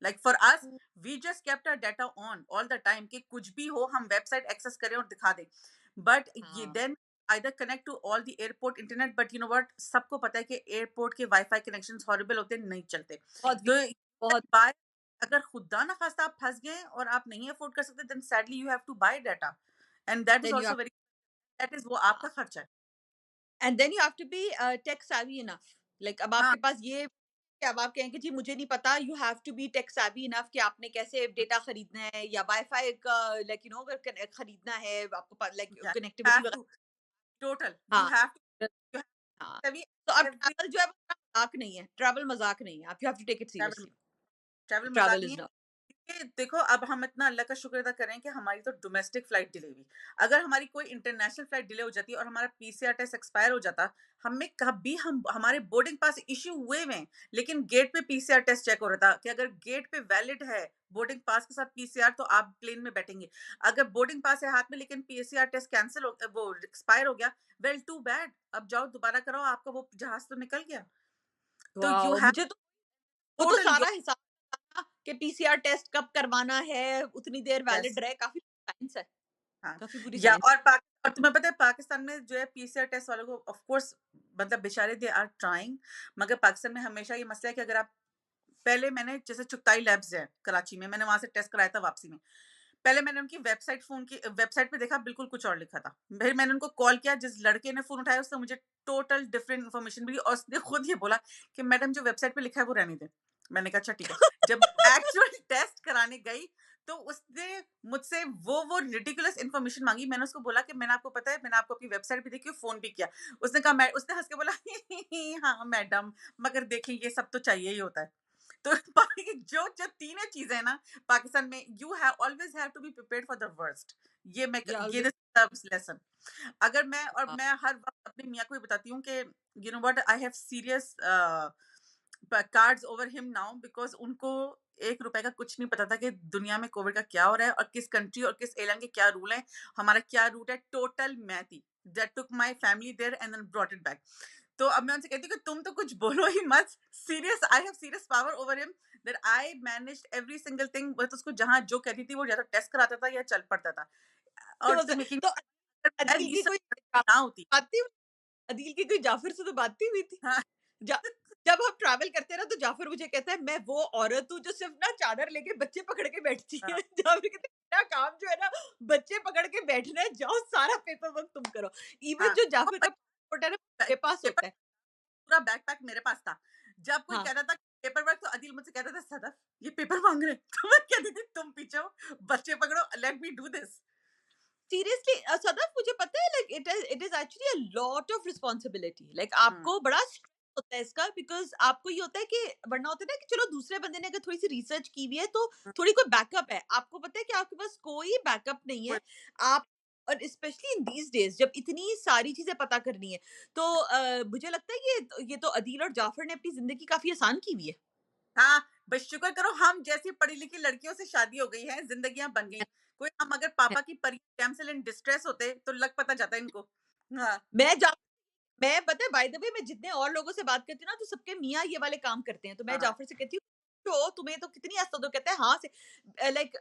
Like for us, we just kept our data on all the time कि कुछ भी हो हम वेबसाइट एक्सेस करें और दिखा दें। बट ये हाँ, then either connect to all the airport internet, but you know what, सबको पता है कि एयरपोर्ट के वाईफाई कनेक्शंस हॉरिबल होते हैं, नहीं चलते। बहुत तो बहुत। बाय, अगर खुदा ना खास्ता आप फंस गए और आप नहीं अफोर्ड कर सकते, then sadly you have to buy data, and that is then you also very, that is वो आपका हाँ, खर्चा है। And then you have to be tech savvy enough. Like अब हाँ, आपके पास ये कि अब आप कहें कि जी मुझे नहीं पता, you have to be tech savvy enough कि आपने कैसे डेटा खरीदना है या वाईफाई का, लाइक यू नो, अगर खरीदना है आपको, लाइक या कनेक्टिविटी हैव वगैरह। टू, टोटल यू हाँ, हैव टू, हाँ। तभी तो अब एवरी ट्रैवल जो है वो मज़ाक नहीं है, ट्रैवल मज़ाक नहीं है। आप you have to take it travel, seriously. Travel मजाक ट्रैवल नहीं इज़ है। नॉट। ये देखो, अब हम इतना अल्लाह का शुक्र अदा करें कि हमारी तो डोमेस्टिक फ्लाइट डिले हुई। अगर हमारी कोई इंटरनेशनल फ्लाइट डिले हो जाती और हमारा पीसीआर टेस्ट एक्सपायर हो जाता, हमें कभी हम हमारे बोर्डिंग पास इश्यू हुए हुए हैं, लेकिन गेट पे पीसीआर टेस्ट चेक हो रहा था कि अगर गेट पे वैलिड है बोर्डिंग पास के साथ पीसीआर, तो आप प्लेन में बैठेंगे। अगर बोर्डिंग पास है हाथ में लेकिन पीसीआर टेस्ट कैंसिल हो, वो एक्सपायर हो गया, वेल टू बैड, अब जाओ दोबारा कराओ, आपका वो जहाज तो निकल गया। तो यू वॉव! हैव मुझे तो वो तो टोटल सारा योर, हिसाब था कि पीसीआर टेस्ट कब करवाना है, उतनी देर यस, वैलिड रहे, काफ़ी साइंस है, हाँ, काफ़ी पूरी या साइंस। और तुम्हें पता है पाकिस्तान में जो है पीसीआर टेस्ट वालों को ऑफ कोर्स, मतलब बेचारे दे आर ट्राइंग, मगर पाकिस्तान में हमेशा ये मसला है कि अगर आप, पहले मैंने जैसे चुगताई लैब्स है कराची में, मैंने वहां से टेस्ट कराया था वापसी में। पहले मैंने उनकी वेबसाइट, फोन की वेबसाइट पे देखा, बिल्कुल कुछ और लिखा था। फिर मैंने उनको कॉल किया, जिस लड़के ने फोन उठाया उसने मुझे टोटल डिफरेंट इन्फॉर्मेशन दी और उसने खुद ये बोला कि मैडम जो वेबसाइट पे लिखा है वो रहने दें। मैंने कहा अच्छा ठीक है। जब एक्चुअल टेस्ट कराने गई तो उसने मुझसे वो रिडिकुलस इन्फॉर्मेशन माँगी। मैंने उसको बोला कि मैंने आपको पता है, मैंने आपको अपनी वेबसाइट भी देखी और फ़ोन भी किया। उसने हँस के बोला हाँ, मैडम, मगर देखिए ये सब तो चाहिए ही होता है। तो बाकी की जो जो तीनों चीज़ें हैं ना, पाकिस्तान में you have always have to be prepared for the worst. या ये ऑलवेज दिस लेसन। अगर मैं हर वक़्त अपने मियाँ को ये बताती हूँ कि you know what, I have serious cards over him now, because उनको ₹1 का कुछ नहीं पता था कि दुनिया में कोविड का क्या हो रहा है और किस कंट्री और किस एयरलाइन के क्या रूल हैं। हमारा क्या रूट है, टोटल मैं थी। That took my family there and then brought it back. तो अब मैं उनसे कहती हूँ कि तुम तो कुछ बोलो ही मत। Serious, I have serious power over him that I managed every single thing. बस उसको जहाँ जो कहती थी वो या तो टेस्ट कराता था या चल पड़ता था। और तो तुम यकीन, तो अगर मैं अदील की कोई रिसर्च ना होती। बात नहीं, अदील की कोई जाफ़र से तो बात नहीं हुई थी? हाँ, जा जब हम ट्रैवल करते हैं ना, तो जाफ़र मुझे कहता है, मैं वो औरत हूँ जो सिर्फ़ ना चादर लेके बच्चे पकड़ के बैठती है। हाँ, जाफ़र कहते हैं, मेरा काम जो है ना बच्चे पकड़ के बैठना है, जाओ सारा पेपर वर्क तुम करो। इवन हाँ। जो वो जाफ़र का पासपोर्ट है ना, मेरे पास पेपर, होता है। पूरा बैकपैक मेरे पास था। जब कोई हाँ। कहता था पेपर वर्क, तो अदील मुझसे कहता था, "सदफ, ये पेपर माँग रहे हैं।" तो मैं कहती थी, "तुम पीछे हो, बच्चे पकड़ो, let me do this." Seriously Sadaf, मुझे पता है, like it is actually a lot of responsibility, like हुँ, आपको बड़ा स्ट्रेस होता है इसका, बिकॉज आपको ये होता है कि वरना होता है ना कि चलो दूसरे बंदे ने अगर थोड़ी सी रिसर्च की हुई है तो हुँ, थोड़ी कोई बैकअप है, आपको पता है कि आपके पास कोई बैकअप नहीं कोई है। आप और स्पेशली इन दीज डेज जब इतनी सारी चीजें पता करनी है, तो मुझे लगता है ये तो अदील और जाफर ने अपनी जिंदगी काफी आसान की हुई है। हाँ, बस शुक्र करो हम जैसी पढ़ी-लिखी लड़कियों से शादी हो गई है, ज़िंदगियाँ बन गईं। कोई हम अगर पापा की परी डैमसेल इन डिस्ट्रेस होते, तो लग पता जाता इनको। हाँ, मैं जा मैं पता है, बाय द वे, मैं जितने और लोगों से बात करती हूँ ना, तो सबके मियाँ ये वाले काम करते हैं। तो मैं हाँ, जाफ़र से कहती हूँ, "तो तुम्हें तो कितनी हँसता", तो कहता है, "हाँ" से लाइक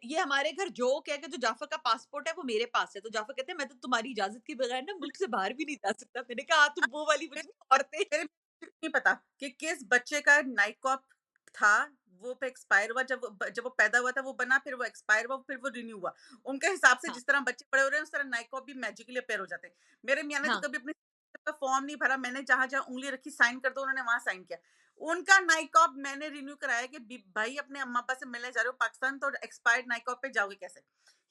ये हमारे घर जोक है कि जो जाफ़र का पासपोर्ट है वो मेरे पास है। तो जाफ़र कहते हैं, "मैं तो तुम्हारी इजाज़त के बगैर ना मुल्क से बाहर भी नहीं जा सकता।" मैंने कहा, "हाँ, तुम वो वाली फिर मुझे औरतें।" मेरे नहीं पता कि किस बच्चे का नाइकॉप था, वो पे एक्सपायर हुआ, जब वो पैदा हुआ था वो बना, फिर वो एक्सपायर हुआ, फिर वो रिन्यू हुआ। उनके हिसाब से हाँ, जिस तरह बच्चे बड़े हो रहे हैं, उस तरह नाइकॉप भी मैजिकली अपीयर हो जाते हैं। मेरे मियाँ ने तो हाँ, कभी अपनी का फॉर्म नहीं भरा, मैंने जहाँ-जहाँ उँगली रखी साइन कर दो, उन्होंने वहाँ साइन किया। उनका नाइकॉप मैंने रिन्यू कराया कि बी भाई अपने अम्मा-अब्बा से मिलने जा रहे हो पाकिस्तान, तो एक्सपायर्ड नाइकॉप पे जाओगे कैसे?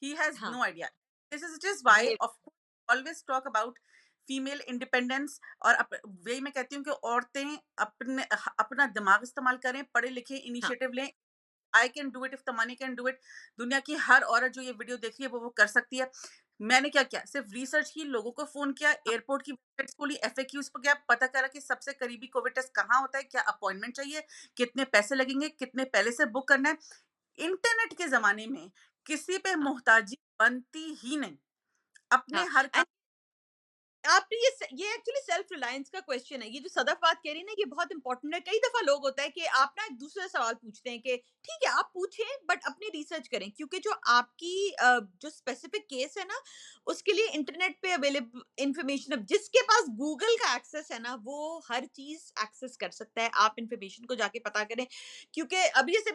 ही हैज़ हाँ। No idea. This is why ये of course always talk about female independence. और वही मैं कहती हूँ कि औरतें अपना दिमाग इस्तेमाल करें, पढ़े लिखे, हाँ, इनिशिएटिव लें। I can do it if Tamani can do it. दुनिया की हर औरत जो ये वीडियो देख रही है वो कर सकती है। मैंने क्या किया, सिर्फ रिसर्च की, लोगों को फोन किया, हाँ, एयरपोर्ट की वेबसाइट्स खोली, एफएक्यूज पर गया, पता करा कि सबसे करीबी कोविड टेस्ट कहाँ होता है, क्या अपॉइंटमेंट चाहिए, कितने पैसे लगेंगे, कितने पहले से बुक करना है। इंटरनेट के जमाने में किसी पे हाँ, मोहताजी बनती ही नहीं। अपने हाँ। हर काम। एंड आपने ये एक्चुअली सेल्फ रिलायंस का क्वेश्चन है। ये जो सदफ बात कह रही है ना, ये बहुत इंपॉर्टेंट है। कई दफा लोग होता है कि आप ना एक दूसरे से सवाल पूछते हैं कि ठीक है आप पूछें बट अपनी रिसर्च करें, क्योंकि जो आपकी जो स्पेसिफिक केस है ना, उसके लिए इंटरनेट पे अवेलेबल इंफॉर्मेशन, अब जिसके पास गूगल का एक्सेस है ना, वो हर चीज एक्सेस कर सकता है। आप इंफॉर्मेशन को जाके पता करें, क्योंकि अभी जैसे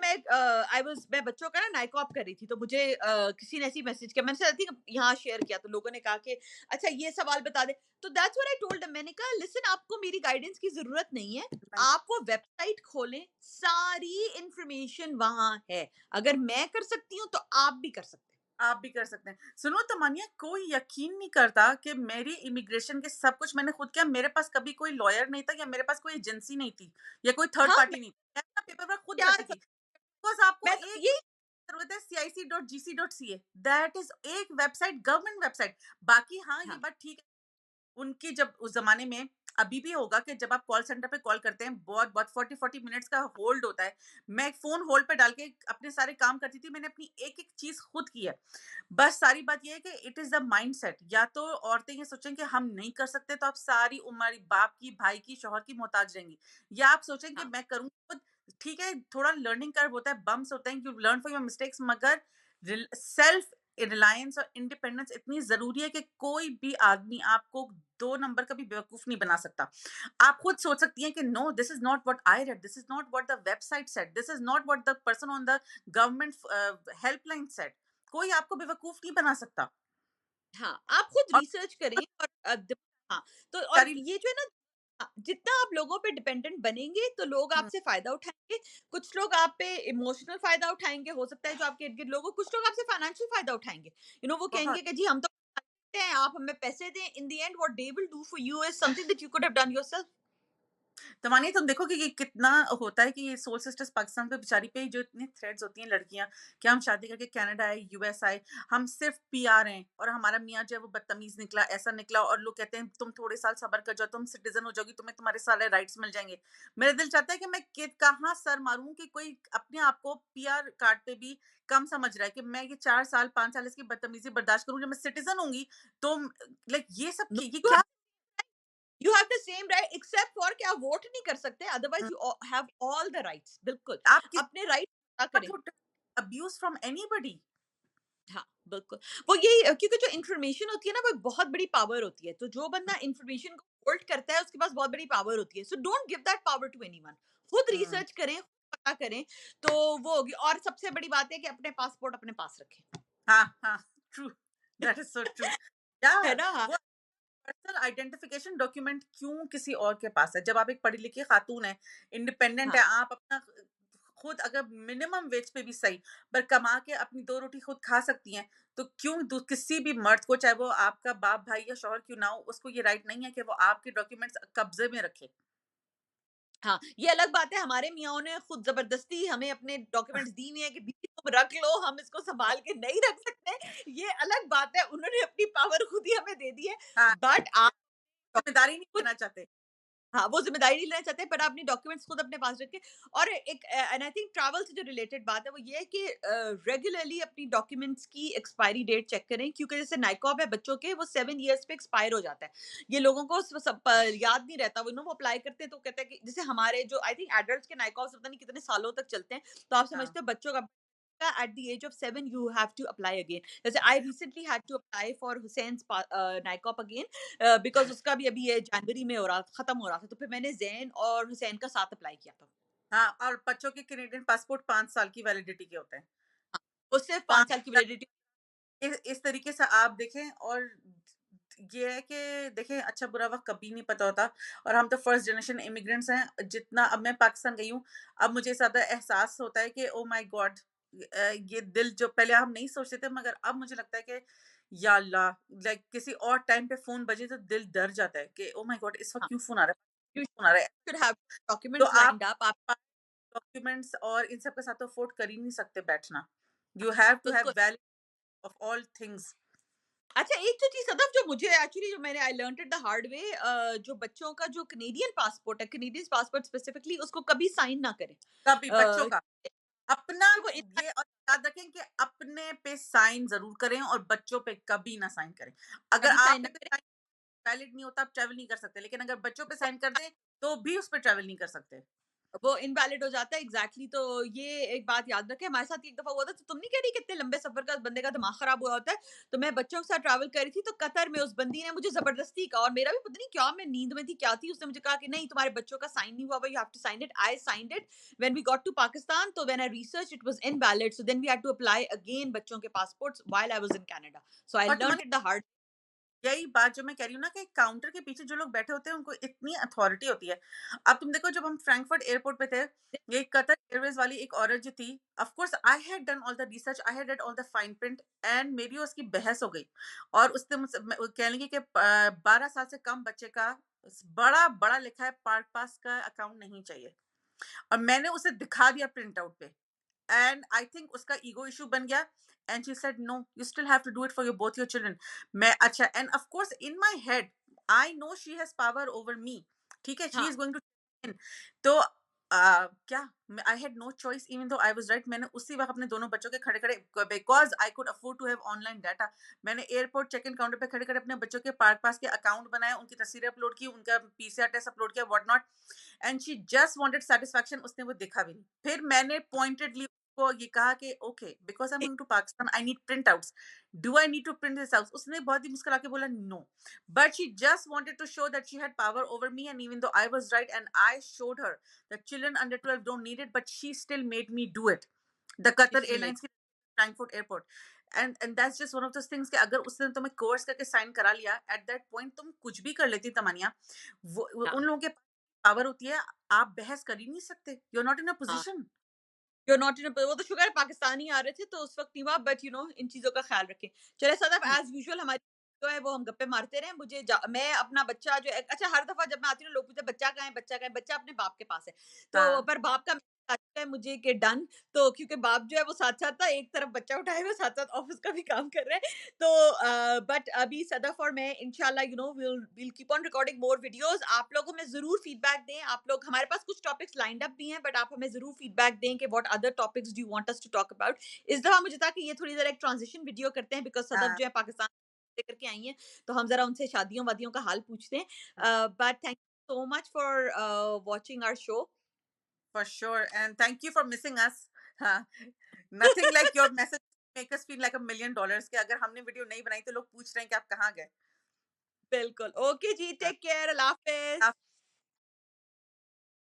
मैं बच्चों का ना नाइकॉप कर रही थी, तो मुझे किसी ने ऐसी मैसेज किया, मैंने आई थिंक यहाँ शेयर किया, तो लोगों ने कहा कि अच्छा ये सवाल बता दे। तो that's what I told them, मैंने कहा लिसन, आपको मेरी गाइडेंस की जरूरत नहीं है। आप वो वेबसाइट खोलें, सारी इंफॉर्मेशन वहां है। अगर मैं कर सकती हूँ तो आप भी कर सकते हैं। आप भी कर सकते हैं। सुनो तमन्ना, कोई यकीन नहीं करता कि मेरी इमिग्रेशन के सब कुछ मैंने खुद किया। मेरे पास कभी कोई लॉयर नहीं था या मेरे पास कोई एजेंसी नहीं थी या कोई थर्ड हाँ, पार्टी नहीं थी। मैं अपना पेपर वर्क खुद क्या करती थी। बस आपको मैं एक ये ज़रूरत है, cic.gc.ca, दैट इज़ एक वेबसाइट, गवर्नमेंट वेबसाइट। बाकी हाँ, ये हाँ, बात ठीक है। उनकी जब उस ज़माने में, अभी भी होगा कि जब आप कॉल सेंटर पे कॉल करते हैं, बहुत-बहुत 40-40 मिनट्स का होल्ड होता है। मैं फ़ोन होल्ड पे डाल के अपने सारे काम करती थी। मैंने अपनी एक-एक चीज़ खुद की है। बस सारी बात ये है कि इट इज़ द माइंडसेट। या तो औरतें ये सोचें कि हम नहीं कर सकते, तो आप सारी उम्र बाप की, भाई की, शौहर की मोहताज रहेंगी। या आप सोचें कि हाँ, मैं करूँ खुद। ठीक है, थोड़ा लर्निंग कर्व होता है, बम्प्स होते हैं, you learn from your mistakes, मगर सेल्फ रिलायंस और इंडिपेंडेंस इतनी जरूरी है कि कोई भी आदमी आपको 2 नंबर का भी बेवकूफ नहीं बना सकता। आप खुद सोच सकती हैं कि no, this is not what I read, this is not what the website said, this is not what the person on the government helpline said. कोई आपको बेवकूफ नहीं बना सकता। हाँ, आप खुद और रिसर्च करें और हाँ, तो और सारी ये जो है ना, हाँ, जितना आप लोगों पे डिपेंडेंट बनेंगे तो लोग हुँ, आपसे फ़ायदा उठाएँगे, कुछ लोग आप पे इमोशनल फ़ायदा उठाएँगे, हो सकता है जो आपके इर्द-गिर्द लोग हो, कुछ लोग आपसे फाइनेंशियल फ़ायदा उठाएँगे। वो बहुत। कहेंगे कि जी हम तो जानते हैं, आप हमें पैसे दें, in the end what they will do for you is something that you could have done yourself. तो मानिए तुम देखोगे कि कितना होता है कि ये सोल सिस्टर्स पाकिस्तान पे बेचारी पे जो इतनी थ्रेड्स होती हैं लड़कियां कि हम शादी करके कनाडा आए, यूएस आए, हम सिर्फ पीआर हैं और हमारा मियाँ जो है वो बदतमीज निकला, ऐसा निकला, और लोग कहते हैं तुम थोड़े साल सब्र कर जाओ, तुम सिटीजन हो जाओगी, तुम्हें तुम्हारे सारे राइट्स मिल जाएंगे। मेरा दिल चाहता है कि मैं कहाँ सर मारूं कि कोई अपने आप को पीआर कार्ड पे भी कम समझ रहा है कि मैं ये 4 साल 5 साल इसकी बदतमीजी बर्दाश्त करूं, जब मैं सिटीजन होंगी तो लाइक ये सब नो, ये क्या। You have the same right except for कि आप वोट नहीं कर सकते, otherwise hmm, you have all the rights, बिल्कुल। आप किसी अपने राइट पता करें। Abuse from anybody. हाँ, बिल्कुल। वो यही क्योंकि जो इन्फॉर्मेशन होती है ना, वो एक बहुत बड़ी पावर होती है। तो जो बंदा इन्फॉर्मेशन को होल्ड करता है, उसके पास बहुत बड़ी पावर होती है। So don't give that power to anyone. खुद हम्म, रिसर्च करें, खुद पता करें, तो वो होगी। और सबसे बड़ी बात है कि अपने पासपोर्ट अपने पास रखें। हाँ, हाँ, true, that is so true. या है ना? हाँ, वो पर्सनल आइडेंटिफिकेशन डॉक्यूमेंट क्यों किसी और के पास है? जब आप एक पढ़ी-लिखी खातून हैं, इंडिपेंडेंट हाँ, हैं, आप अपना खुद अगर मिनिमम वेज पे भी सही, पर कमा के अपनी 2 रोटी खुद खा सकती हैं, तो क्यों किसी भी मर्द को, चाहे वो आपका बाप, भाई या शौहर क्यों ना हो, उसको ये राइट नहीं है कि वो आपके डॉक्यूमेंट्स कब्ज़े में रखे? हाँ। ये अलग बात है, हमारे मियाँओं ने खुद ज़बरदस्ती हमें अपने डॉक्यूमेंट्स दी हुई हैं कि बीवी तुम रख लो, हम इसको सँभाल के नहीं रख सकते। ये अलग बात है, उन्होंने अपनी पावर खुद ही हमें दे दी है। हाँ, बट आप ज़िम्मेदारी नहीं खुद लेना चाहते। हाँ, वो ज़िम्मेदारी नहीं लेना चाहते, पर अपनी डॉक्यूमेंट्स खुद अपने पास रखें। और एक एंड आई थिंक ट्रैवल से जो रिलेटेड बात है वो ये है कि रेगुलरली अपनी डॉक्यूमेंट्स की एक्सपायरी डेट चेक करें, क्योंकि जैसे नाइकॉब है बच्चों के, वो 7 इयर्स पे एक्सपायर हो जाता है। ये लोगों को सब याद नहीं रहता, वो अप्लाई करते हैं तो कहते हैं कि जैसे हमारे जो आई थिंक एडल्ट्स के नाइकॉब्स पता नहीं कितने सालों तक चलते हैं, तो आप हाँ, समझते हो बच्चों का at the age of 7 you have to apply again. जैसे I recently had to apply for Hussein's NICOP again, because उसका भी अभी ये जनवरी में हो रहा खत्म हो रहा था, तो फिर मैंने ज़ैन और हुसैन का साथ अप्लाई किया था। हाँ, और बच्चों के कैनेडियन पासपोर्ट 5 साल की वैलिडिटी के होते हैं। हाँ, वो सिर्फ़ 5 5 साल की वैलिडिटी। इस तरीके से आप देखें, और ये है कि देखें अच्छा बुरा वक़्त कभी नहीं पता होता, और हम तो फर्स्ट जनरेशन इमिग्रेंट्स हैं। जितना अब मैं पाकिस्तान गई हूँ, अब मुझे ज़्यादा एहसास होता है कि ओह माय गॉड, ये दिल जो पहले हम नहीं सोचते थे, मगर अब मुझे लगता है कि या अल्लाह, लाइक किसी और टाइम पे फ़ोन बजे तो दिल डर जाता है कि ओह माय गॉड इस वक़्त हाँ, क्यों फ़ोन आ रहा है? यू फ़ोन आ रहा है। शुड हैव तो डॉक्यूमेंट्स आप लाइन्ड अप आप। डॉक्यूमेंट्स और इन सब के साथ तो अफ़ोर्ड कर ही नहीं सकते बैठना। हाँ, यू हैव टू हैव बिल्कुल। Valid of all things. अच्छा, एक जो चीज़ सदफ जो मुझे एक्चुअली जो मैंने I learned it the hard way, जो बच्चों का जो कनेडियन पासपोर्ट है, कनेडियन पासपोर्ट स्पेसिफिकली उसको कभी साइन ना करें। कभी बच्चों अ, का अपना, देखो इन ये और याद रखें कि अपने पे साइन ज़रूर करें और बच्चों पे कभी ना साइन करें। अगर कभी साइन आप ना पे करें। साइन वैलिड नहीं होता, आप ट्रैवल नहीं कर सकते, लेकिन अगर बच्चों पे साइन कर दें, तो भी उस पे ट्रैवल नहीं कर सकते। वो इनवैलिड हो जाता है एग्जैक्टली। तो ये एक बात याद रखें, हमारे साथ एक दफा हुआ था, तो तुम नहीं कह रही कितने लंबे सफर का बंदे का दिमाग खराब हुआ होता है। तो मैं बच्चों के साथ ट्रैवल कर रही थी, तो कतर में उस बंदी ने मुझे जबरदस्ती कहा, और मेरा भी पता नहीं क्या, मैं नींद में थी क्या थी, उसने मुझे कहा कि नहीं तुम्हारे बच्चों का साइन नहीं हुआ, you have to sign it. I signed it when we got to Pakistan, तो when I research it was invalid, so then we had to apply again बच्चों के passports while I was in Canada. So I और लर्नड तुम्हारी इट द हार्ड। यही बात जो मैं कह रही हूँ ना कि काउंटर के पीछे जो लोग बैठे होते हैं उनको इतनी अथॉरिटी होती है। अब तुम देखो जब हम फ्रैंकफर्ट एयरपोर्ट पे थे, ये कतर एयरवेज़ वाली एक औरत जो थी, of course I had done all the research, I had read all the fine print, and मेरी और उसकी बहस हो गई। और उसने मुझसे वो कह लेंगे कि 12 साल से कम बच्चे का बड़ा लिखा है पार्क पास का अकाउंट नहीं चाहिए। और मैंने उसे दिखा दिया प्रिंट आउट पे, एंड आई थिंक उसका ईगो इशू बन गया, and she said no you still have to do it for your both your children. मैं अच्छा, and of course in my head I know she has power over me, ठीक है, शी हाँ, इज गोइंग टू, तो क्या I had no choice even though I was right. मैंने उसी वक्त अपने दोनों बच्चों के खड़े खड़े, because I could afford to have online data, मैंने एयरपोर्ट चेक इन काउंटर पे खड़े खड़े अपने बच्चों के पार्क पास के अकाउंट बनाए, उनकी तस्वीरें अपलोड की, उनका पीसीआर टेस्ट अपलोड किया, what not, and she just wanted satisfaction, उसने वो देखा भी नहीं। फिर मैंने पॉइंटेडली को ये कहा कि okay because I am going to Pakistan I need print outs, do I need to print this out? उसने बहुत ही मुस्कुरा के बोला no, but she just wanted to show that she had power over me, and even though I was right and I showed her that children under 12 don't need it, but she still made me do it. The she Qatar still made. Airlines की Frankfurt Airport. And that's just one of those things कि अगर उसने तुम्हें कोर्स करके साइन करा लिया, एट दैट पॉइंट तुम कुछ भी कर लेती तमन्ना। हाँ, उन लोगों के पास पावर होती है, आप बहस कर ही नहीं सकते, you are not in a हाँ। Position. You are not in वो तो शुक्र है पाकिस्तानी आ रहे थे तो उस वक़्त नहीं हुआ बट इन चीज़ों का ख़्याल रखें। चलिए सदाब एज़ यूजुअल हमारी जो है वो हम गप्पे मारते रहें। मैं अपना बच्चा जो है अच्छा हर दफ़ा जब मैं आती हूँ लोग पूछते हैं बच्चा कहाँ है बच्चा कहाँ है? बच्चा अपने बाप के पास है। तो हाँ, पर बाप का है मुझे कि डन तो क्योंकि बाप जो है वो साथ-साथ था एक तरफ बच्चा उठाए हुए साथ-साथ ऑफ़िस का भी काम कर रहा है। तो बट अभी सदफ और मैं इंशाल्लाह will keep on recording more videos. आप लोग हमें ज़रूर फीडबैक दें। आप लोग हमारे पास कुछ टॉपिक्स लाइन्ड अप भी हैं बट आप हमें ज़रूर फीडबैक दें कि what other topics do you want us to talk about. इस दफ़ा मुझे था कि ये थोड़ी ज़रा एक ट्रांजिशन वीडियो करते हैं बिकॉज़ सदफ हाँ, जो है पाकिस्तान से करके आई हैं, तो हम ज़रा उनसे शादियों-वादियों का हाल पूछते हैं। But thank you so much for watching our show. For sure and thank you for missing us. हाँ, nothing like your message make us feel like a million dollars कि अगर हमने वीडियो नहीं बनाई तो लोग पूछ रहे हैं कि आप कहाँ गए। बिल्कुल। ओके जी, हाँ, टेक केयर, अल्लाह हाफ़िज़।